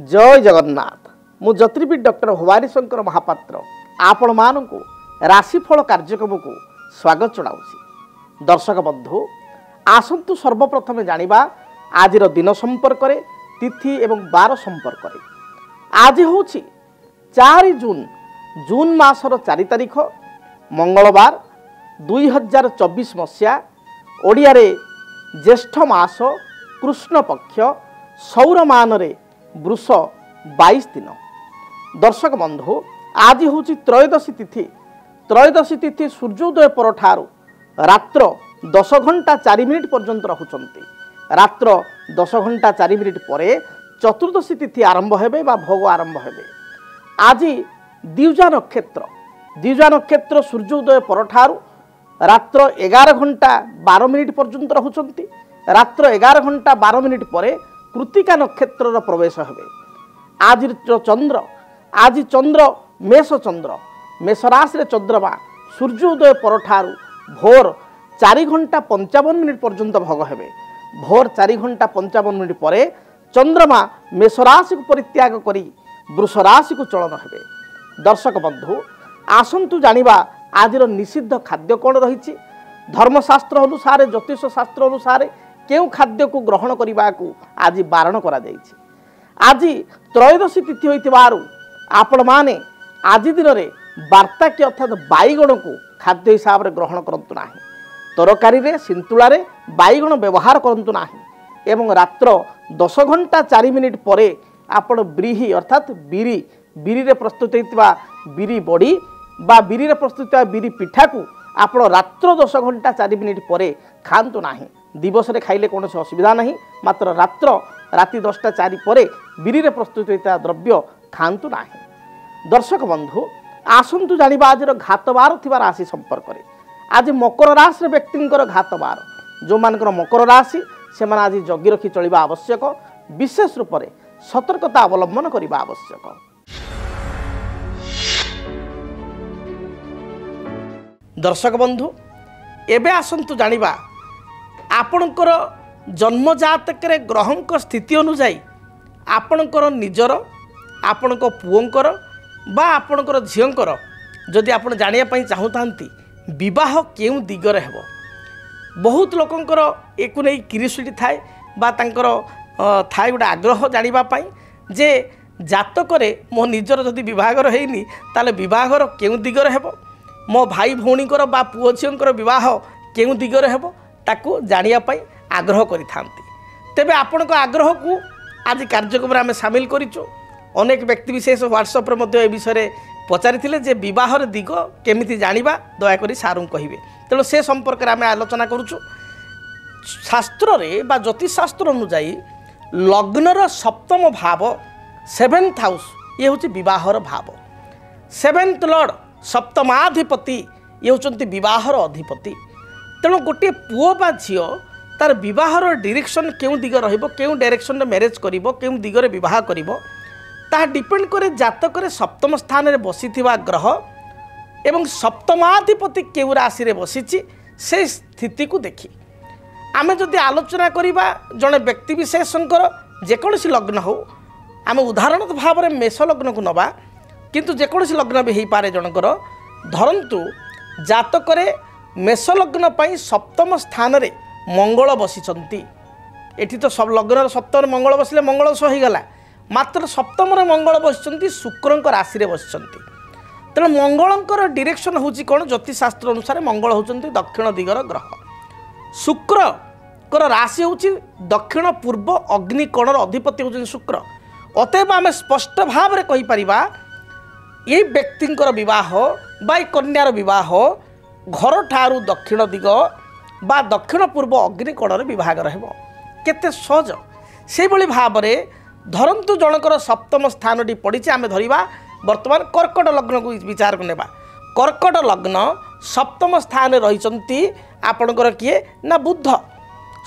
जय जगन्नाथ मु ज्योतिर्विद डॉक्टर भवानी शंकर महापात्र आपण मानू राशिफल कार्यक्रम को स्वागत जनाऊँ। दर्शक बंधु आसतु सर्वप्रथमे जानिबा आजिर दिन संपर्क में तिथि एवं बार संपर्क में। आज हूँ 4 जून जून मासर 4 तारिख मंगलवार 2024 मसीहा ओडिया रे ज्येष्ठ मास कृष्ण पक्ष सौर मान रे वृष 22 दिन। दर्शक बंधु आज हूँ त्रयोदशी तिथि सूर्योदय पर ठारू रात्र 10 घंटा 4 मिनिट पर्यंत रहउचंती। रात्र 10 घंटा 4 मिनिट पर चतुर्दशी तिथि आरंभ हेबे बा भोग आरंभ हेबे। आज द्विजा नक्षत्र सूर्योदय पर ठारू रात्र 11 घंटा 12 मिनिट पर्यंत रहउचंती। रात्र 11 घंटा 12 मिनिट पर कृतिका नक्षत्र प्रवेश हेबे। आज चंद्र मेष राशि रे चंद्रमा सूर्योदय पर ठारू भोर 4 घंटा 55 मिनिट पर्यंत भोग हेबे। भोर 4 घंटा 55 मिनिट पर चंद्रमा मेष राशि को परित्याग करी वृष राशि को चलन हेबे। दर्शक बंधु आसंतु जानिबा आजिर निषिद्ध खाद्य कौन रही। धर्मशास्त्र अनुसार ज्योतिष शास्त्र अनुसार केउ खाद्य को ग्रहण करने को आज बारण करा जायछि। आज त्रयोदशी तिथि होइतिबारु आपण माने आज दिन में वार्ता की अर्थात बैगण को खाद्य हिसाब से ग्रहण करंतु नाही। तरकारी रे सिंतुला रे बैगण व्यवहार करंतु नाही। एवं रात्र 10 घंटा 4 मिनिट पर आपण ब्रीही अर्थात बिरी रे प्रस्तुत होइतिबा बिरी बड़ी बा बिरी रे प्रस्तुत होइतिबा बिरी पिठा को आपण रात्र 10 घंटा 4 मिनिट पर खांतु नाही। दिवस रे खाइले कौन असुविधा नहीं, मात्र राति 10टा 4 पर बिरी रे प्रस्तुत होइतिबा द्रव्य खांतु नाही। दर्शक बंधु आसंतु जानिबा आजिर घातबार थिबा राशि संपर्क में। आज मकर राशि व्यक्तिंकर घातबार जो मानकर मकर राशि से माने आज जगी रखी चलिबा आवश्यक। विशेष रूप से सतर्कता अवलंबन करने आवश्यक। दर्शक बंधु एबे आसंतु जानिबा आपणकर जन्म जातक ग्रहंक स्थिति अनुसार आपणकर निजर आपणक पुओंकर बा आपणकर झीओंकर जदि आपण जानिया पई चाहूथांती विवाह केउ दिगरे हेबो। बहुत लोकंकर एकु नै क्यूरियोसिटी थाए बा तांकर थाए गोटे आग्रह जानिबा पई जे जातकरे मो निजर जदि विवाहर हेइनी ताले विवाहर केउ दिगरे हेबो, मो भाई भौणीकर बा पुओ झीओंकर विवाह केउ दिगरे हेबो ताकू जानिया पई आग्रह करिथांती। तेबे आपणक आग्रह को आज कार्यक्रम आम सामिल करिचो। अनेक व्यक्ति विशेष व्हाट्सएप रे ए विषय पचारि जे विवाहर दिग केमिति जानिबा दयाकोरी सारू कहिबे। तेणु से संपर्क में आम आलोचना करुचु। शास्त्र रे बा ज्योतिष शास्त्र अनुसार लग्नर सप्तम भाव 7th हाउस ये हूँ विवाहर भाव। 7th लॉर्ड सप्तमाधिपति ये होचंती विवाहर अधिपति। तेणु गोटे पुओ बा झीओ तार विवाहर डायरेक्शन केउ दिग रहिबो, केउ डायरेक्शन रे मैरिज करिबो, केउ दिगरे विवाह करिबो ता डिपेंड करे जातक रे सप्तम स्थान रे बसिथिबा ग्रह एवं सप्तमाधिपति केउ राशि रे बसिछि से स्थिति को देखि आमे जदि आलोचना करिबा जने व्यक्ति विशेषकर जेकोसी लग्न हो। आम उदाहरण भाव में मेष लग्न को नबा किंतु जेकोसी लग्न भी हो पारे जनकर धरंतु जातक रे मेष लग्न पई सप्तम स्थान रे मंगल बसिचंती। एठी तो सब लग्न सप्तम मंगल बसिले मंगल दोष होईगला, मात्र सप्तम मंगल बसिचंती शुक्रंक राशि रे बसिचंती। तेणु मंगलंकर डायरेक्शन होची कोन ज्योतिष शास्त्र अनुसार मंगल होचंती दक्षिण दिगर ग्रह। शुक्रकर राशि होची दक्षिण पूर्व अग्निकोणर अधिपति होचंती शुक्र। अतएव आम स्पष्ट भाव में कहि परिबा ये व्यक्तिंकर विवाह बा कन्यार विवाह घर ठारू दक्षिण दिग बा दक्षिण पूर्व अग्निकोणर विभाग रहबो। केते सहज से भली भाव में धरंतु जनकर सप्तम स्थान पड़ी आम धरिबा वर्तमान कर्कट लग्न को विचार को नेबा। कर्कट लग्न सप्तम स्थान रही आपणकर किए ना बुध।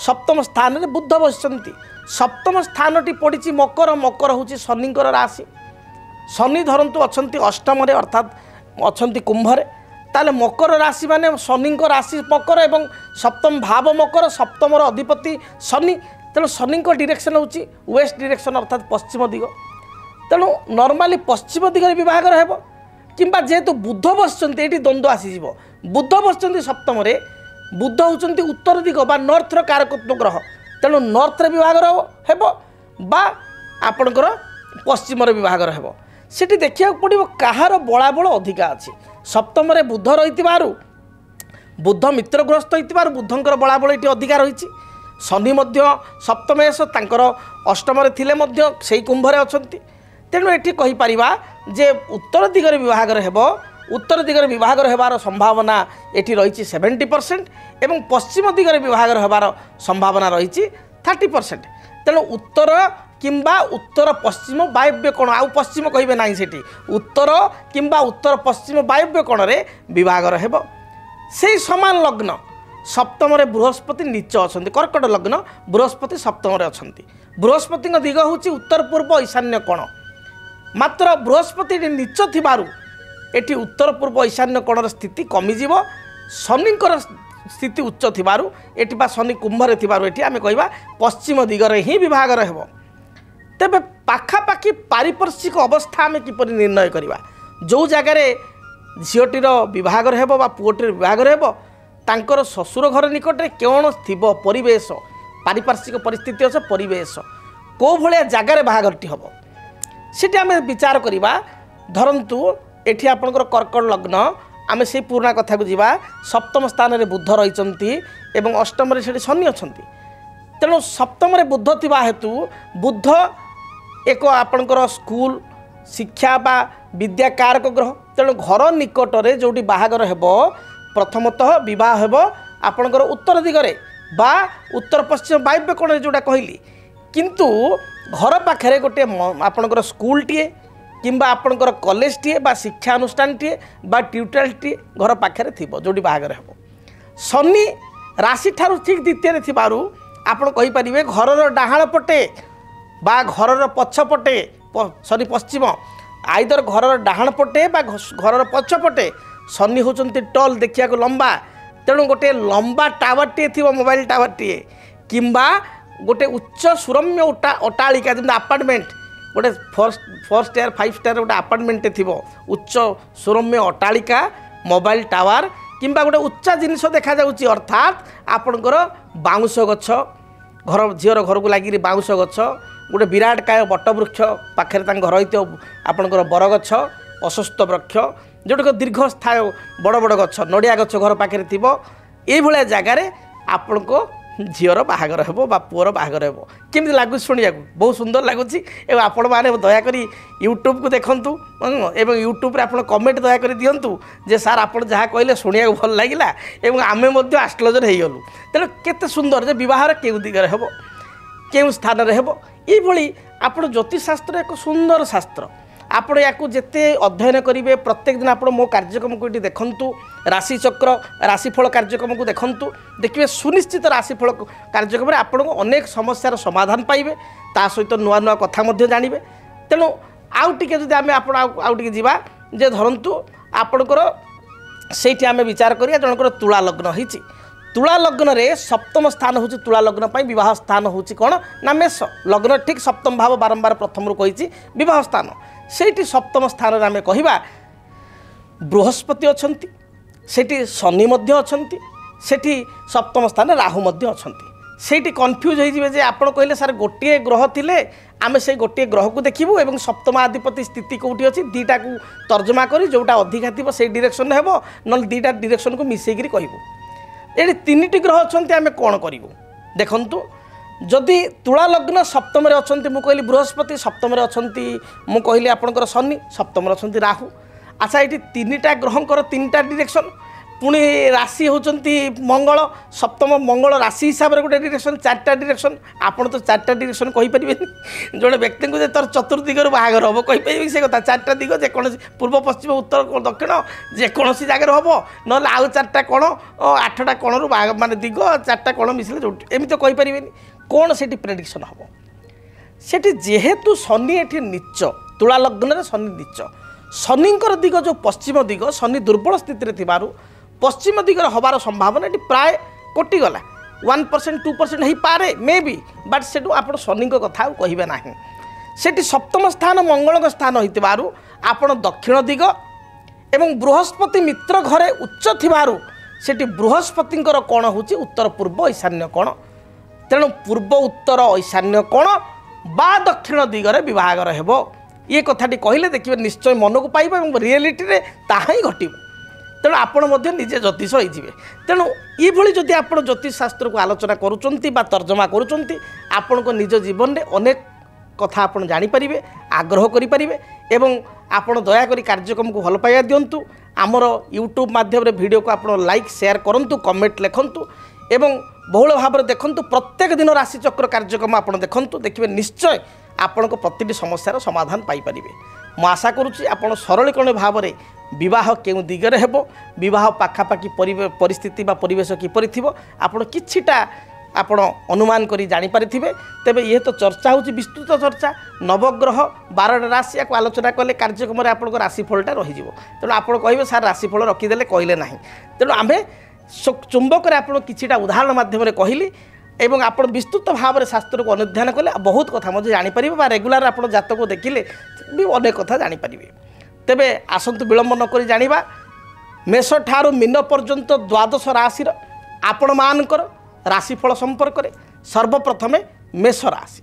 सप्तम स्थान रे बुध बसिचंती। सप्तम स्थान पड़ी मकर। मकर होची शनिकर राशि। शनि धरंतु अछंती अष्टम रे अर्थात अछंती कुंभरे ताले मकर राशि माने शनि राशि मकर एवं सप्तम भाव मकर सप्तम अधिपति शनि। तेणु शनि डायरेक्शन होची वेस्ट डायरेक्शन अर्थात पश्चिम दिग। तेणु नॉर्मली पश्चिम दिगरे विभागर हेब किंबा जेहेतु बुध बसचंती एठी द्वंद्व आसीजिवो बुध बसचंती सप्तम रे बुध होचंती उत्तर दिग बा नॉर्थ रो कारकत्व ग्रह तेणु नॉर्थ रे विभागर हेब बा आपणकर पश्चिम रे विभागर हेब सेठी देखिया पड़िबो कहार बळाबळ अधिका अछि सप्तम रे बुध रहितिबारु बुध मित्रग्रस्त होइतिबारु बुधंकर बळाबळ एठी अधिका रहिछि शनि मध्य सप्तमेश तांकर अष्टम रे थिले मध्य सेही कुंभ रे अछंती तेणु एठी कहि परिबा जे उत्तर दिगरे विभागर हेब उत्तर दिगरे विभागर हेबार संभावना एठी रहिछि 70% एवं पश्चिम दिगरे विभागर हेबार संभावना रहिछि 30%। तेणु उत्तर किंबा उत्तर पश्चिम वायव्य कोण आउ पश्चिम कहिबे नाही सेठी उत्तर किंबा उत्तर पश्चिम वायव्य कोण रे विभागर हेब सेही समान लग्न सप्तम रे बृहस्पति नीच अछंती कर्कट लग्न बृहस्पति सप्तम रे अछंती बृहस्पति दिग होछि उत्तर पूर्व ईशान्य कोण मात्र बृहस्पति नीच थिबारु एठी उत्तर पूर्व ईशान्य कोणर स्थिति कमिजिव शनिकर स्थिति उच्च थिबारु एठी बा शनि कुंभ रे थिबारु एठी आमे कहिबा पश्चिम दिगरे ही विभागर हेबो तेबे पाखापाखि पारिपार्श्विक अवस्था आमे किपरि निर्णय करिबा जो जगार झीटीर विभागर हेबो बा पुओटीर विभागर हेबो तांकर ससुर घर निकट रे कोन थिबो परिवेश पारिपार्श्विक परिस्थिति अछि परिवेश को भलिया जगार बाहागरटी हेबो सेठी आमे विचार करिबा धरंतु एठी आपनकर कर्कट लग्न आमे से पुराना कथा को जीवा सप्तम स्थान रे बुध रहिचंती एवं अष्टम रे सेठी शनि अछंती तेणु सप्तम रे बुध थिबा हेतु बुध एक आपनकर स्कूल शिक्षा बा विद्या कारक ग्रह तेणु घर निकट रे जोटी बाहागर हेबो प्रथमतः विवाह हेबो आपनकर उत्तर दिगरे बा उत्तर पश्चिम वायव्य कोण रे जोटा कहली किंतु घर पाखरे गोटे आपनकर स्कूल टीए किंबा आपनकर कॉलेज टीए बा शिक्षा अनुष्ठान टीए बा ट्यूटोरियल टीए घर पाखरे थिबो जोटी बाहागर हेबो शनि राशि ठारू ठीक द्वितीय रे थिबारु आपण कहि परिबे घरर डाहाण पटे बा घरर पछ पटे सॉरी पश्चिम आइदर घरर डाहाण पटे बा घरर पछ पटे शनि होचंती टल देखिया को लंबा तेणु गोटे लंबा टावर टीए थिबो मोबाइल टावर टीए किंबा गोटे उच्च सुरम्य अट्टालिका जेमति अपार्टमेंट गोटे 4 स्टार 5 स्टार गोटे अपार्टमेंट थिबो उच्च सुरम्य अट्टालिका मोबाइल टावर किंबा गोटे उच्चा जिनिस देखा जाउची अर्थात आपनकर बाउंश गछ घर झीर घर को लगी बाउंश गछ गोटे विराट काय बटवृक्ष पाखे घर रही आपनकर बरगछ अश्वत्थ वृक्ष जोटा दीर्घ स्थाय बड़ बड़ गछ नड़िया गछ घर पाखे थी ये जगार आपण को झीर बाहागर हेबो बा पुअर बाहागर हेबो केमि लागु शुणिया बहुत सुंदर लगुच आपण मैंने दयाकोरी यूट्यूब को देखंतु एवं यूट्यूब रे आपण कमेंट दयाकोरी दियंतु जे सार आपण जहाँ कहले शुणिया भल लागिला एवं आमे मध्य एस्ट्रोलॉजर हे गलु तेणु केते सुंदर जे विवाहर केउ दिगरे हेबो केउ स्थान रे हेबो ई भली आपण ज्योतिषशास्त्र एक सुंदर शास्त्र आपण याकू जेते अध्ययन करेंगे प्रत्येक दिन आप मो कार्यक्रम को ये देखु राशिचक्र राशिफल कार्यक्रम को देखु देखिए सुनिश्चित राशिफल कार्यक्रम में आपको अनेक समस्यार समाधान पाइबे ता सहित नुआ नुआ कथा जानवे तेणु आउ टिके जदि आमे आपण आउ टिके जीवा जे धरंतु आपणकर सेठी आमे विचार करिया जनकर तुला लग्न होईची तुला लग्न रे सप्तम स्थान होची तुला लग्न पाई विवाह स्थान होची कोन ना मेष लग्न ठीक सप्तम भाव बारंबार प्रथम रु कहिची विवाह स्थान सेठी सप्तम स्थान रे आमे कहिबा बृहस्पति अछंती सेठी शनि मध्य अछंती सेठी सप्तम स्थान राहु मध्य अछंती सेठी कन्फ्यूज हो जे आपण कहले सर गोटे ग्रह थिले आमे से गोटे ग्रह को देखिबू एवं सप्तमाधिपति स्थिति कोठी अछि दीटा को तर्जमा करी जोटा अधिका थिबो से डायरेक्शन हेबो न दीटा डायरेक्शन को मिसेई करी कहिबू ये तीन ग्रह अच्छा आम कौन करूँ देखु जदि तुला लग्न सप्तम अच्छा मुझे कहली बृहस्पति सप्तम अच्छा मुझे कहली आपंकर शनि सप्तम अच्छा राहु अच्छा ये तीन टा ग्रहंकर तीन टा डायरेक्शन पुणी राशि होती मंगल सप्तम मंगल राशि हिसाब से गोटे डायरेक्शन चार्टा डायरेक्शन आपड़ तो चार्टा डायरेक्शन कहींपारे जो व्यक्ति को तर चतुर्दिगर बाहर हम कहींपारे से कथा चार्टा दिग जेकोसी पूर्व पश्चिम उत्तर दक्षिण जेकोसी जगह हम ना आउ चार्टा कण 8टा कणरू माने दिग 4टा कण मिसले जो एमती तो कहींपारे कौन से प्रेडिक्शन हम से जेहेतु शनि ये नीच तुला लग्न शनि नीच शनिंकर दिग जो पश्चिम दिग शनि दुर्बल स्थित थिबारु पश्चिम दिगर हबार संभावना ये प्राय कटिगला 1% 2% हो पारे मे बी बट से आप शनि कथा कहे ना सेठी सप्तम स्थान मंगल स्थान होइतिबारु आपण दक्षिण दिग एवं बृहस्पति मित्र घरे उच्च थिबारु सेठी बृहस्पतिंकर कोण होची उत्तर पूर्व ईशान्य कोण। तेणु पूर्व उत्तर ईशान्य कोण बा दक्षिण दिगरे विभागर हेबो ये कथाटी कहले देखिए निश्चय मन को पाइबा और रियलिटी रे ताहा ही घटिबो। तेणु आपण मध्य निजे ज्योतिष होइजिबे। तेणु ये भली जदि आपण ज्योतिष शास्त्र को आलोचना करूचंती बा तर्जमा करूचंती आपण को निज जीवन रे अनेक कथा आपण जानि परिबे आग्रह करि परिबे एवं आपण दया करी कार्यक्रम को भल पाइबा दियंतु। आमर यूट्यूब माध्यम रे वीडियो को आपण लाइक शेयर करंतु कमेंट लिखंतु एवं बहुल भाव में देखंतु प्रत्येक दिन राशि चक्र कार्यक्रम आपण देखंतु देखिबे निश्चय आपण को प्रतिटी समस्यार समाधान पाई परिबे। मु आशा करूची आपण सरलीकरण भाव में विवाह केउ दिगरे हेबो विवाह पाखापाखि परिस्थिति बा परिवेश किपरि थिबो आपण किछिटा आपण अनुमान करी जानि परिथिबे। तेबे ये तो चर्चा होची विस्तृत चर्चा नवग्रह 12 राशि को आलोचना कले कार्यक्रम रे आपण को राशिफलटा रहि जिवो। तेणु आपण कहिबे सार राशिफल रखी देले कहले नाही। तेणु आमे चुंबक आपण किछिटा उदाहरण माध्यम कहली एवं आपण विस्तृत भाव में शास्त्र को अनुध्यान कले बहुत कथा मजे जानीपर बा रेगुलार आप जातक देखिले भी अनेक कथा जानीपर। तेबे आसतु विलंब नक जाना मेष ठारू मीन पर्यंत द्वादश राशि आपण मानकर राशिफल संपर्क में सर्वप्रथमे मेष राशि।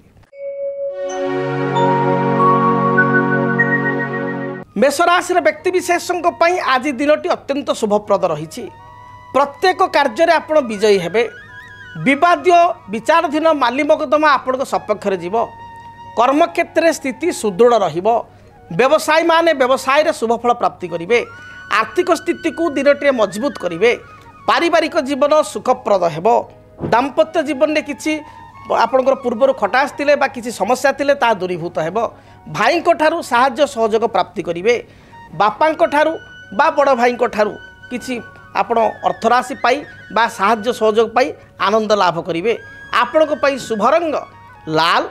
मेष राशि व्यक्तिविशेषों आज दिनटी अत्यंत शुभप्रद रही। प्रत्येक कार्य आपण विजयी हेबे। विवाद्य विचाराधीन माली मकदमा आपण सपक्ष जीव। कर्मक्षेत्र स्थिति सुदृढ़ रहिबो। व्यवसायी माने व्यवसाय रे शुभफल प्राप्ति करिवे। आर्थिक स्थिति को दिनटे मजबूत करिवे। पारिवारिक जीवन सुखप्रद हेबो। दाम्पत्य जीवन में किछि आपणकर पूर्वर खटास थिले बा किछि समस्या थिले ता दूरीभूत हेबो। भाई ठारू साहाय्य सहयोग प्राप्ति करिवे। बापा ठारू बा बड़ भाई ठारू किछि आपण अर्थराशि पाई बा साहाय्य सहयोग पाई आनंद लाभ करिवे। आपणक पाई शुभ रंग लाल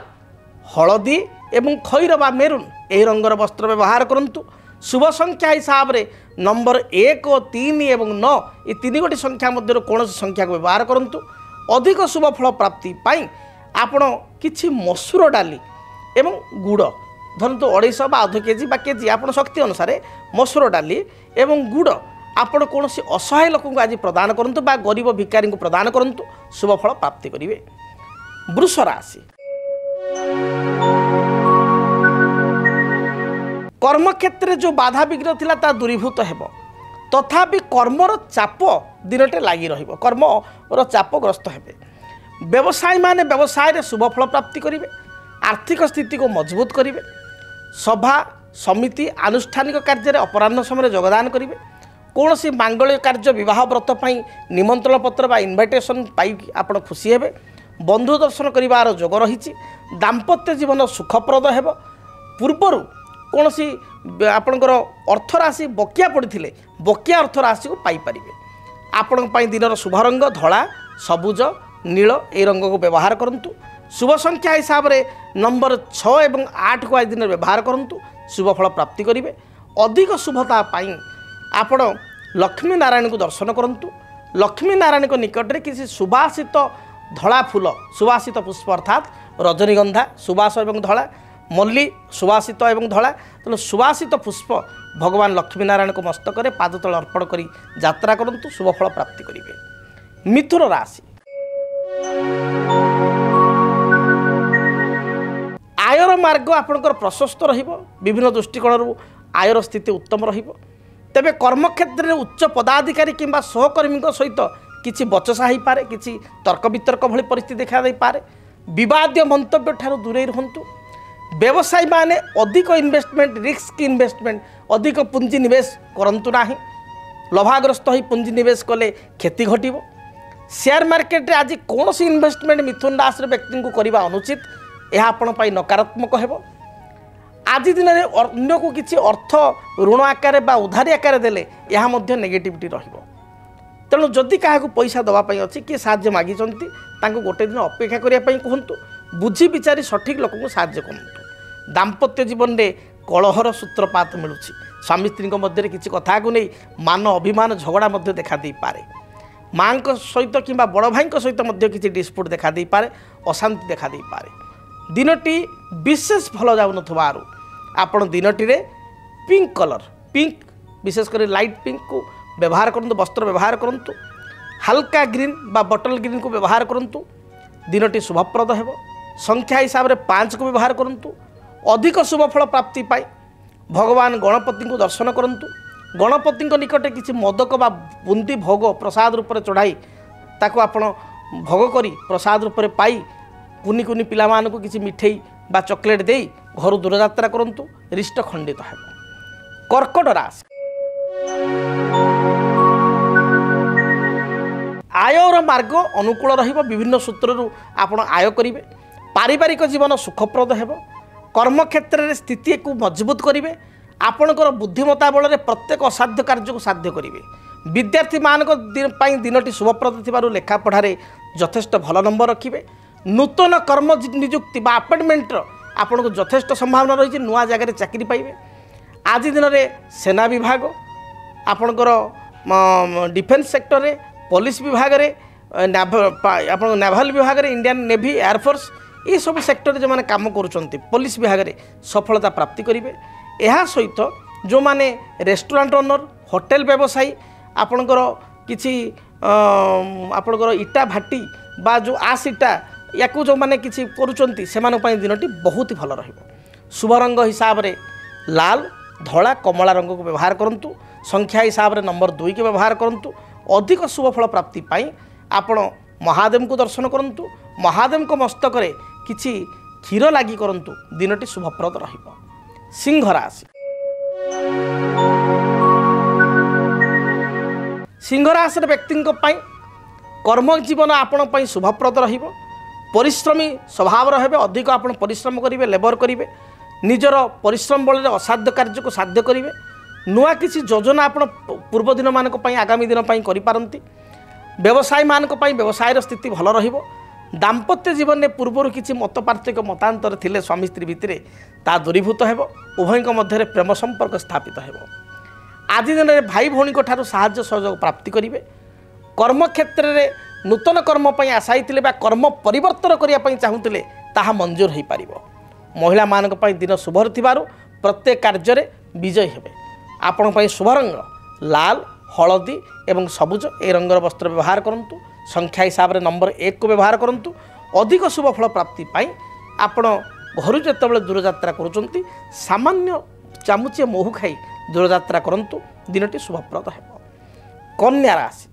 हलदी एवं खैर बा मेरून एही रंगर वस्त्र व्यवहार करंतु। शुभ संख्या हिसाब रे नंबर 1 3 एवं 9 ये 3 गोटी संख्या मध्य कौन संख्या को व्यवहार करंतु। अधिक शुभ फल प्राप्ति पाई आपण किछि मसूर डाली एवं गुड़ धरतु 250 बा आधा केजी बा केजी आपण शक्ति अनुसार मसूर डाली एवं गुड़ आपण कौन असहाय लोक को आज प्रदान करंतु बा गरीब भिकारी को प्रदान करंतु शुभ फल प्राप्ति करिवे। वृष राशि कर्मक्षेत्र जो बाधा विघ्न थिला ता दूरीभूत हेबो। तथापि कर्मर चाप दिनटे लागी रहिबो। कर्मर चाप ग्रस्त हेबे। व्यवसायी माने व्यवसाय रे शुभ फल प्राप्ति करिवे। आर्थिक स्थिति को मजबूत करिवे। सभा समिति आनुष्ठानिक कार्य अपराह्न समय योगदान करिवे। कौन सी मांगलिक कार्य विवाह व्रत पाई निमंत्रण पत्र बा इनविटेशन पाई आपण खुशी हेबे। बंधु दर्शन करिवार जोग रही। दाम्पत्य जीवन सुखप्रद हेबो। पूर्वर कौन सी आपणकर अर्थराशि बकिया पड़े बकिया अर्थराशि को पाइपर। आपण दिन शुभ रंग धला सबुज नील ए रंग को व्यवहार करंतु। शुभ संख्या हिसाब रे नंबर 6 एवं 8 को आज दिन व्यवहार करंतु। शुभ फल प्राप्ति करिवे। अधिक शुभता पाई आपण लक्ष्मी नारायण को दर्शन करंतु। लक्ष्मी नारायण को निकट में किसी सुवासित धला फूल सुवासित पुष्प अर्थात रजनीगंधा सुवास एवं धला मल्ली सुवासित एवं धला तेणु सुवासित पुष्प भगवान लक्ष्मी नारायण को मस्तक में पादतल अर्पण करी यात्रा करंतु शुभ फल प्राप्ति करिवे। मिथुन राशि आयर मार्ग आपणकर प्रशस्त रहिबो। विभिन्न दृष्टिकोण आयर स्थिति उत्तम रहिबो। तेबे कर्मक्षेत्र में उच्च पदाधिकारी किंबा सहकर्मी सहित किसी बचसा हो पारे किसी तर्क वितर्क भली परिस्थिति देखा दे पारे। विवाद्य मंतव्य ठारू दूरे रहंतु। व्यवसायी माने अधिक इन्वेस्टमेंट रिस्क इन्वेस्टमेंट अधिक पुंजी निवेश करंतु नाही। लभाग्रस्त हो पुंजी निवेश कले क्षति घटिबो। शेयर मार्केट रे आज कौन सी इन्वेस्टमेंट मिथुन राशि व्यक्ति को करवा अनुचित यह आपण पाई नकारात्मक हेबो। आज दिन में अन्य को किसी अर्थ ऋण आकार बा उधारी आकार देले यह मध्य नेगेटिविटी रहिबो। तेणु जदि क्या पैसा दवाई अच्छी किए साहाय्य मागी गोटे दिन अपेक्षा करने कहतु। बुझी विचारी सठिक लोक को साहाय्य करतु। दाम्पत्य जीवन में कलहर सूत्रपात मिलूँ। स्वामी स्त्री मध्य किसी कथा को नहीं मान अभिमान झगड़ा देखा दे पारे। माँ सहित कि बड़ भाई सहित किसी डिस्प्यूट देखा दे पारे। अशांति देखा दे पारे। दिनटी विशेष भल जाऊनथबारु आपण दिनटी रे पिंक कलर पिंक विशेषकर लाइट पिंक को व्यवहार करंतु वस्त्र व्यवहार करंतु हल्का ग्रीन बा बटल ग्रीन को व्यवहार करंतु दिनटी शुभप्रद हेबो संख्या हिसाब रे 5 को व्यवहार करंतु अधिक शुभफल प्राप्ति पाई भगवान गणपति को दर्शन करंतु गणपति निकटे किसी मोदक बा बुंदी भोग प्रसाद रूप में चढ़ाई ताको आपण भोग करी प्रसाद रूप में पाई कुनी कुनी पिला मानकु किसी मिठेई बा चॉकलेट देई घर दूरयात्रा करंतु रिष्ट खंडित हेबो। कर्कट राशि आयर मार्ग अनुकूल रहिबो विभिन्न सूत्ररु आपण आय करिवे पारिवारिक जीवन सुखप्रद हेबो कर्म क्षेत्र में स्थिति को मजबूत करिवे आपणकर बुद्धिमता बल प्रत्येक असाध्य कार्य को साध्य करेंगे विद्यार्थी मान दिनटी शुभप्रद थिबारु लेखा पढ़ारे यथेष्ट भल नंबर रखिए नूतन कर्म नियुक्ति बा अपॉइंटमेंट आपन को यथेष्ट संभावना रही नुआ जगह चाकरी पाइबे आज दिन में सेना विभाग आपणकर डिफेन्स सेक्टर रे पुलिस विभाग रे नेभाल विभाग रे इंडियन नेवी एयरफोर्स ये सब सेक्टर जो मैंने काम करुँच पुलिस विभाग रे सफलता प्राप्ति करेंगे यह सहित जो माने रेस्टोरेंट ओनर होटेल व्यवसायी आपणकर किसी आपणकर इटा भाटी बा जो आस इटा या जो माने किसी करुँच से दिनटी बहुत ही भल रहिबो। शुभ रंग हिसाब रे लाल धला कमला रंग को व्यवहार करंतु संख्या हिसाब रे नंबर 2 के व्यवहार करंतु अधिक शुभफल प्राप्ति पाई आपण महादेव को दर्शन करंतु महादेव को मस्तक रे किछि क्षीर लागी करंतु दिनटी शुभप्रद रहिबो। सिंह राशि सिंह राशि व्यक्ति कर्म जीवन आपण शुभप्रद रहिबो परिश्रमी स्वभाव रहे अधिक आपण परिश्रम करेंगे लेबर करेंगे निजर परिश्रम बल असाध्य कार्य को साध्य करेंगे नुआ किसी योजना आपण पूर्व दिन मानक आगामी दिन करिपारंती व्यवसायी मानक व्यवसायर स्थिति भल रहिबो दाम्पत्य जीवन में पूर्वर किसी मत पार्थक्य मतांतर थिले स्वामी स्त्री भितर ता दूरीभूत हेबो उभयक मध्य प्रेम संपर्क स्थापित हेबो आज दिन में भाई भौणी ठारू साहाय्य सहयोग प्राप्ति करेंगे कर्म क्षेत्र में नूतन कर्म आशायी थे कर्म परिवर्तन करने चाहूले ताहा मंजूर हो पार महिला मानक दिन शुभ थिबारु प्रत्येक कार्य में विजयी हेबे आपण शुभ रंग लाल हलदी एवं सबुज ए रंगर वस्त्र व्यवहार करंतु संख्या हिसाब रे नंबर 1 को व्यवहार करंतु अधिक शुभ फल प्राप्ति पाई आपण घर जेतबेले दूरयात्रा करूचंती सामान्य चामुचे मोहु खाई दूरयात्रा करंतु दिनटी शुभप्रद हेबो। कन्या राशि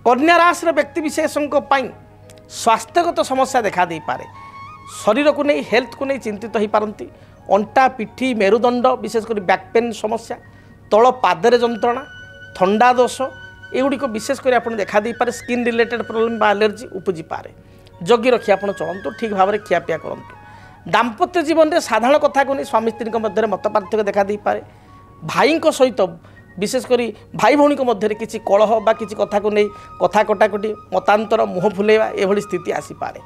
कन्या राशि व्यक्ति विशेषों स्वास्थ्यगत समस्या देखा दे पारे शरीर को नहीं हेल्थ को नहीं चिंतित हो पारती अंटा पिठी मेरुदंड विशेषकर बैक पेन समस्या तल पादरे जंत्रणा थंडा दोष एगुड़िक विशेषकर आप देखा दे पारे स्किन रिलेटेड प्रोब्लेम बा एलर्जी उपजी पारे जगी रखी आप चलतु ठीक भाव में खियापिया करूँ दाम्पत्य जीवन में साधारण कथा को नहीं स्वामी स्त्री मध्य मत पार्थक्य देखा दे पारे भाई सहित विशेषकर भाई भौणी मध्य किसी कलह बा किसी कथा को नहीं कथा कटाकटी मतांतर मुह फुलेवा एभली स्थिति आसीपे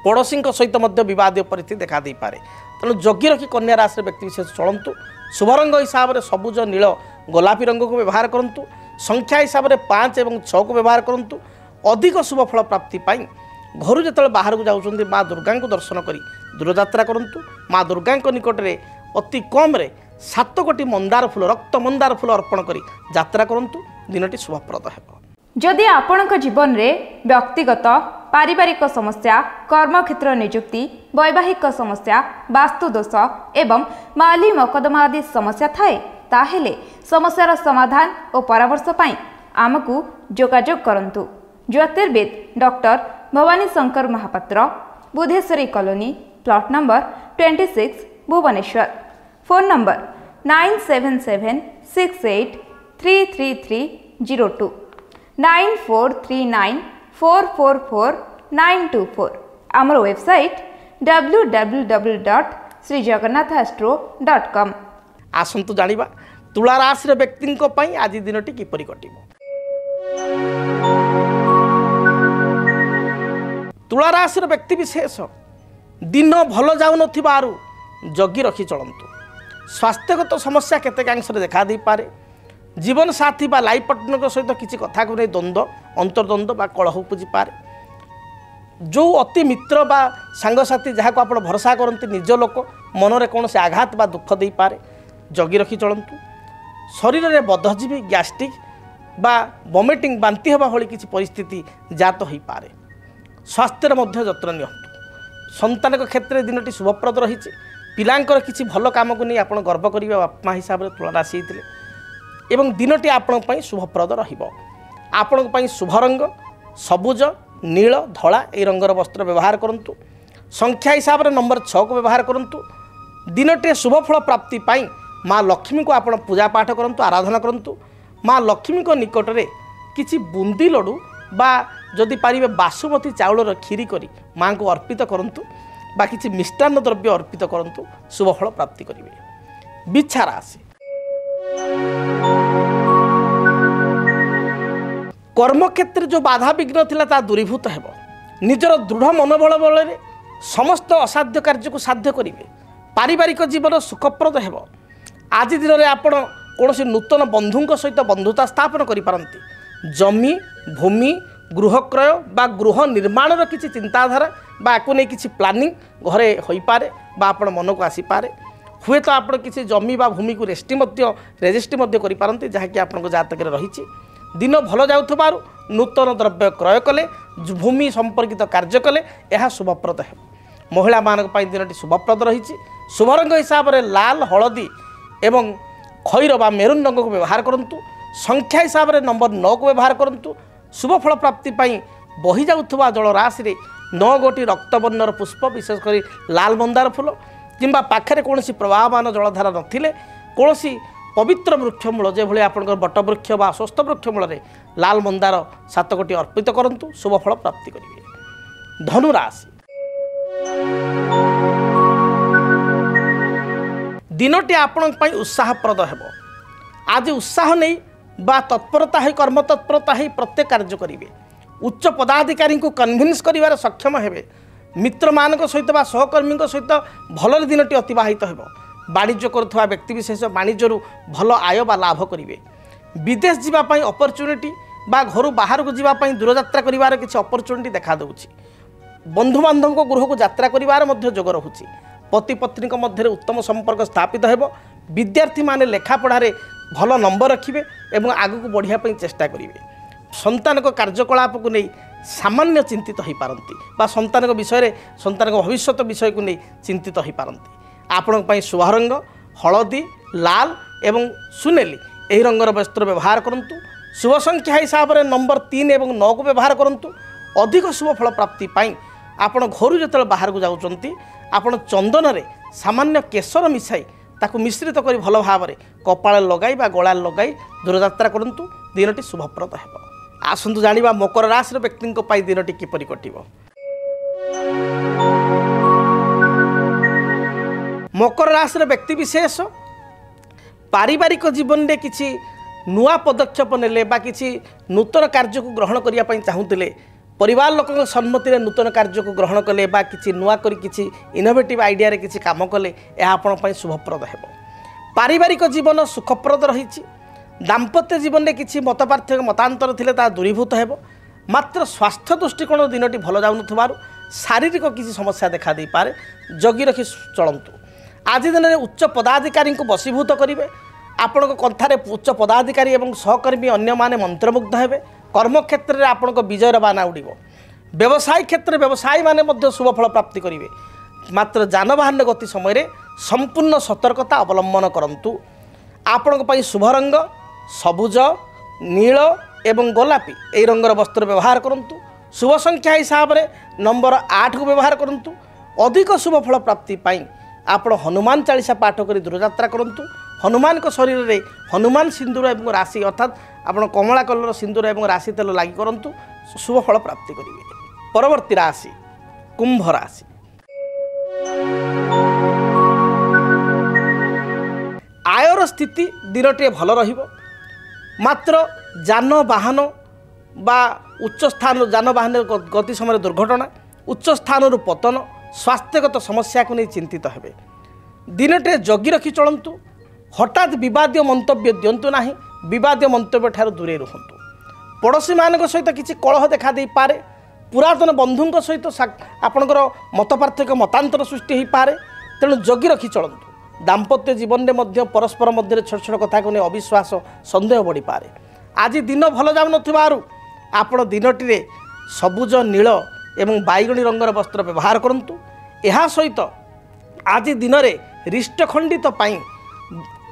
पड़ोशी सहित बद परिस्थिति देखा दे पारे तेणु जगी रखी कन्या राशि व्यक्ति विशेष चलतु शुभ रंग हिसाब से सबुज नील गोलापी रंग को व्यवहार करूँ संख्या हिसाब से 5 और 6 को व्यवहार करूँ अधिक शुभ फल प्राप्ति पाई घर जो बाहर को जाऊँ माँ दुर्गा को दर्शन कर दूरयात्रा करूँ माँ दुर्गा निकट में अति कम 7 गोटी मंदार फूल रक्त मंदार फूल अर्पण कर यात्रा करूँ दिनटी शुभप्रद हेबो। जदि आपणक जीवन में व्यक्तिगत पारिवारिक समस्या कर्मक्षेत्र नियुक्ति वैवाहिक समस्या वास्तुदोष एवं माली मकदमा आदि समस्या थाए ताहेले समस्यार समाधान और परामर्श पाई आमको जोगाजोग करंतु। ज्योतिर्विद doctor Bhabani Shankar Mahapatra Budheswari colony plot number 26 Bhubaneswar phone number 9776833302 9439444924 आमर वेबसाइट www.srijagannathastro.com। आसंतु जानिबा तुला राशि व्यक्ति आज दिनटी किपरि कटिबो। तुला राशि व्यक्ति विशेष दिन भल जाऊ नथिबारु जगी रखी चलंतु स्वास्थ्यगत समस्या केतेकांश देखा दे पारे जीवन साथी बा लाइफ पार्टनर सहित किसी कथा को नहीं द्वंद्व अंतर्द्वंद्व बा कलह उपजी पारे जो अति मित्र बा सांगसाथी जहाँ को आप भरोसा करते निज लोक मनरे कौन से आघात बा दुख दे पारे जगी रखी चलतु। शरीर में बदहजीवी गैस्ट्रिक बा वॉमिटिंग बांती हवा भली किसी परिस्थिति जात हो पारे। स्वास्थ्य मध्य जत्न नियंतु। संतान क्षेत्र दिन टी शुभप्रद रही पिलांकर किसी भल काम को नहीं आप गर्व करेंगे बापा हिसाब से तुला राशि एवं दिनटी आपण शुभप्रद आपण शुभ रंग सबुज नील धला ये रंगर वस्त्र व्यवहार करूँ। संख्या हिसाब से नंबर 6 को व्यवहार करूँ। दिनटे शुभफल प्राप्ति पाई माँ लक्ष्मी को आप पूजा पाठ करूँ आराधना करूँ। माँ लक्ष्मी को निकट में किसी बुंदी लड्डू बा जदि पारे बासुमती चाउलर खीरी करी माँ को अर्पित करूँ बा किसी मिष्टान्न द्रव्य अर्पित करूँ शुभफल प्राप्ति करेंगे। बिच्छा राशि कर्मक्षेत्र जो बाधा विघ्न थिला ता दूरीभूत हेब। निजर दृढ़ मनोबल बल समस्त असाध्य कार्य को साध्य करेंगे। पारिवारिक जीवन सुखप्रद हेब। आज दिन में आपण कौन नूतन बंधुओं सहित बंधुता स्थापन करें। जमी भूमि गृह क्रय बा गृह निर्माण किसी चिंताधारा बा आपको नहीं किसी प्लानिंग घरे हो पारे बा आपण मन को आसीपे। हुए तो आप किसी जमी बा भूमि को रेजिस्ट्री करें जहाँकि आपको जातक रही। दिन भल जाऊँ नूतन द्रव्य क्रय कले भूमि संपर्कित कार्य कले यह शुभप्रद है। महिला मान दिन शुभप्रद रही। शुभ रंग हिसाब से लाल हलदी एवं खैर बा मेरून रंग को व्यवहार करूँ। संख्या हिसाब से नंबर 9 को व्यवहार करूँ। शुभफल प्राप्ति बही जाऊँ जल राशि में 9 गोटी रक्तवर्णर पुष्प विशेषकर लाल मंदार फूल किंबा पाखरे कौन प्रवाहमान जलधारा नथिले कौन पवित्र वृक्षमूल जो भाई आप बटवृक्ष बा स्वस्थ वृक्षमूल लाल मंदार 7 गोटी अर्पित करूँ शुभफल प्राप्ति करेंगे। धनुराशि दिनटी आपण उत्साहप्रद हेब। आज उत्साह नहीं बा तत्परता है कर्म तत्परता है प्रत्येक कार्य करेंगे। उच्च पदाधिकारी को कन्भिन्स कर सक्षम हेबे। मित्र मान सहित बा सहकर्मी सहित भल दिनटी अतिबाहित हेब। वाणिज्य करुवा व्यक्तिविशेष वाणिज्य भल आय बा लाभ करेंगे। विदेश जावाई अपरच्युनिटी बा घर बाहर को जावाई दूरयात्रा कर किसी अपरच्युनिटी देखा दूँ। बंधु बांधव गृह को यात्रा कर जोग रोचे। पति पत्नी मध्य उत्तम संपर्क स्थापित हेब। विद्यार्थी माने लेखा पढ़ारे भल नंबर रखिए और आगक बढ़िया चेष्टा करेंगे। संतान को कार्यकलाप को नहीं सामान्य चिंतित हो पारती बा संतान विषय संतान भविष्य विषय को नहीं चिंतित हो पारती। आपण शुभ रंग हलदी लाल एवं सुनेली यही रंगर वस्त्र व्यवहार करूँ। शुभ संख्या हिसाब से नंबर 3 और 9 को व्यवहार करूँ। अधिक शुभ फल प्राप्ति आपण घर जो बाहर को जाऊँच आपण चंदन रे सामान्य केशर मिसाई ताकू मिश्रित कर भल भाव में कपाल लगाई बा गला लगाई दूरयात्रा करूँ। दिनटी शुभप्रद हेब। आसतु जानिबा मकर राशि व्यक्ति दिनटी किपरि कटिब। मकर राशि व्यक्ति विशेष पारिवारिक जीवन में किसी नुआ पदक्षेप नेले बा किसी नूतन कार्य को ग्रहण करने चाहूले परिवार लोक सम्मति नूतन कार्य को ग्रहण कले बा किसी नुआ करी किसी इनोवेटिव आइडिया किसी काम कले यह आपण शुभप्रद हेब। पारिवारिक जीवन सुखप्रद रही। दाम्पत्य जीवन में किसी मतपार्थक्य मतांतर थिले ता दूरीभूत हेब। मात्र स्वास्थ्य दृष्टिकोण दिनटी भल जाऊन शारीरिक किसी समस्या देखा दे पारे जगी रखी चलतु। आज दिन में उच्च पदाधिकारी को वशीभूत करेंगे। आपण कथार उच्च पदाधिकारी और सहकर्मी अन्य माने मंत्रमुग्ध हेबे। कर्मक्षेत्र में आपण विजयर बाना उड़। व्यवसाय क्षेत्र व्यवसायी माने शुभफल प्राप्ति करेंगे। मात्र जानवाहन गति समय संपूर्ण सतर्कता अवलंबन करूँ। आपण शुभ रंग सबुज नील एवं गोलापी यही रंगर वस्त्र व्यवहार करूँ। शुभ संख्या हिसाब से नंबर 8 को व्यवहार करूँ। अधिक शुभफल प्राप्ति आपण हनुमान चालीसा पाठ कर दूरयात्रा करूँ। हनुमान को शरीर में हनुमान सिंदूर एवं राशि अर्थात आपण कमला कलर सिंदूर एवं राशि तेल लगी करूँ। शुभफल प्राप्ति करेंगे। परवर्ती राशि कुंभ राशि। आयर स्थिति दिनटे भल रहिबो। मात्र जानवाहन बा उच्च स्थान जानवाहन गति समय दुर्घटना उच्च स्थान पतन स्वास्थ्यगत समस्या को नहीं चिंतित हेबे। दिनटे जगी रखी चलतु। हठात विवादीय मंतव्य दिंतु ना। विवादीय मंतव्य ठार दूरे रुहतु। पड़ोशी मान सहित किसी कलह देखा दे पारे पुरातन बंधु सहित आपणकर मत पार्थक्य मतांतर सृष्टि हो पारे। तेणु जगी रखी चलतु। दाम्पत्य जीवन में मध्य परस्पर मध्य छोट छोट कथा को नहीं अविश्वास सन्देह बढ़ी पारे। आज दिन भल जाऊ नथिबारु आपण दिनटी सबुज नील एवं बैगणी रंगर वस्त्र व्यवहार करंतु। एहा सहित आज दिन में रिष्टखंडित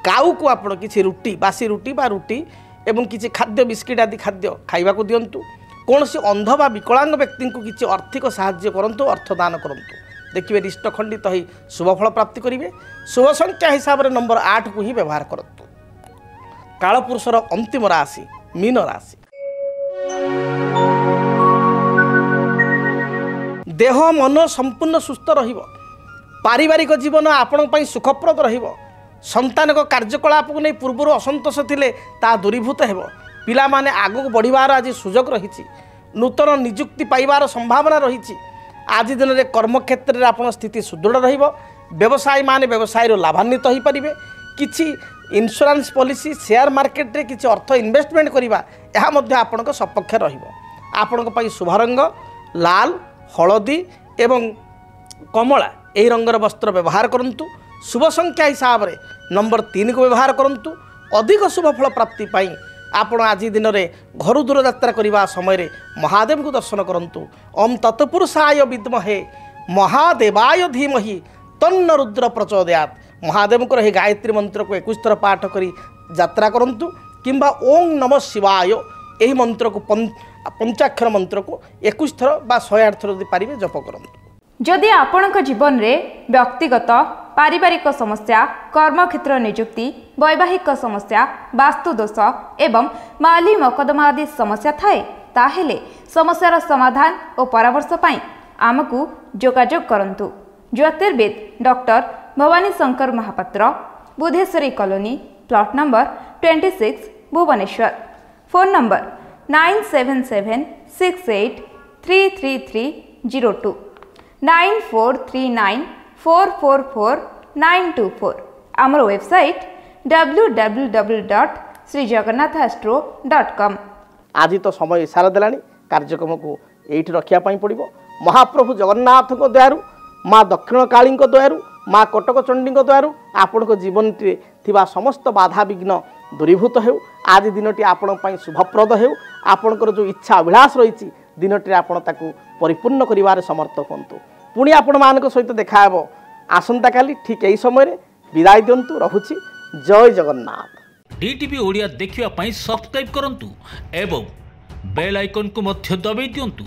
काऊ को आपण किसी रुटी बासी रुटी बा रुटी एवं किसी खाद्य बिस्किट आदि खाद्य खाइबा को दियंतु। कौन सी अंध बा विकलांग व्यक्ति को किसी आर्थिक साहाय्य करंतु, अर्थदान करंतु। देखिए रिष्टखंडित ही शुभफल प्राप्ति करेंगे। शुभ संख्या हिसाब से नंबर 8 को ही व्यवहार करंतु। कालपुरुषर अंतिम राशि मीन राशि। देह मन संपूर्ण सुस्थ रहिबो। पारिवारिक जीवन आपण सुखप्रद रहिबो। संतान को कार्यकलाप को नहीं पूर्व असंतोष थिले ता दूरीभूत हेबो। पिला माने आगु बढ़िबार आज सुजोग रही। नूतन निजुक्ति पाइबार संभावना रही। आज दिन में कर्मक्षेत्र में आपन स्थिति सुदृढ़ रहिबो। व्यवसायी माने व्यवसाय लाभान्वित हो पारिबे। किछि इंश्योरेंस पॉलिसी शेयर मार्केट रे किछि अर्थ इन्वेस्टमेंट करिबा एहा मध्ये आपनक सपक्ष रहिबो। आपनक पई शुभ रंग लाल हलदी एवं कमला एही रंगर वस्त्र व्यवहार करंतु। शुभ संख्या हिसाब से नंबर 3 को व्यवहार करंतु। अधिक शुभ फल प्राप्ति पाई आपण आज दिन में घर दूर यात्रा करने समय महादेव को दर्शन करंतु। ओम तत्पुरुषाय विद्महे महादेवाय धीमहि तन्न रुद्र प्रचोदयात्। महादेव को यह गायत्री मंत्र को 21 थर पाठ करी यात्रा करंतु। किंबा ओम नमः शिवाय यही मंत्र को पंचाक्षर मंत्र को 21 थर बा 108 थर यदि पारिबे जप करंतु। जदि आपणक जीवन में व्यक्तिगत पारिवारिक समस्या कर्मक्षेत्र नियुक्ति वैवाहिक समस्या वास्तुदोष एवं माली मकदमा आदि समस्या थाए ताहेले समस्यार समाधान और परामर्श पाई आमको जोगाजोग करंतु। ज्योतिर्विद doctor Bhabani Shankar Mahapatra, Budheswari colony, plot number 26, Bhubaneswar. Phone number 9776833302 9439444924। आमर वेबसाइट www.srijagannathastro.com। आज तो समय इशारा देलानी कार्यक्रम को एठी रखिया पई पड़िबो। महाप्रभु जगन्नाथ को दयारु माँ दक्षिण काली दयारु माँ कटक चंडी दयारु आपण जीवन थिबा समस्त बाधा विघ्न दूरीभूत हो। आज दिनटी आपण पई शुभप्रद हो। आपणकर जो इच्छा अभिलाष रही दिनटी आपण ताकू परिपूर्ण करिवार समर्थ होंतु। पुणी आपण मानक सहित देखा हेबो आसंता काली ठीक एही समय विदाय दियंतु। रहुछि जय जगन्नाथ। डीटीवी ओडिया देखिवा पई सब्सक्राइब करंतु एवं बेल आइकन को मध्य दबाई दियंतु।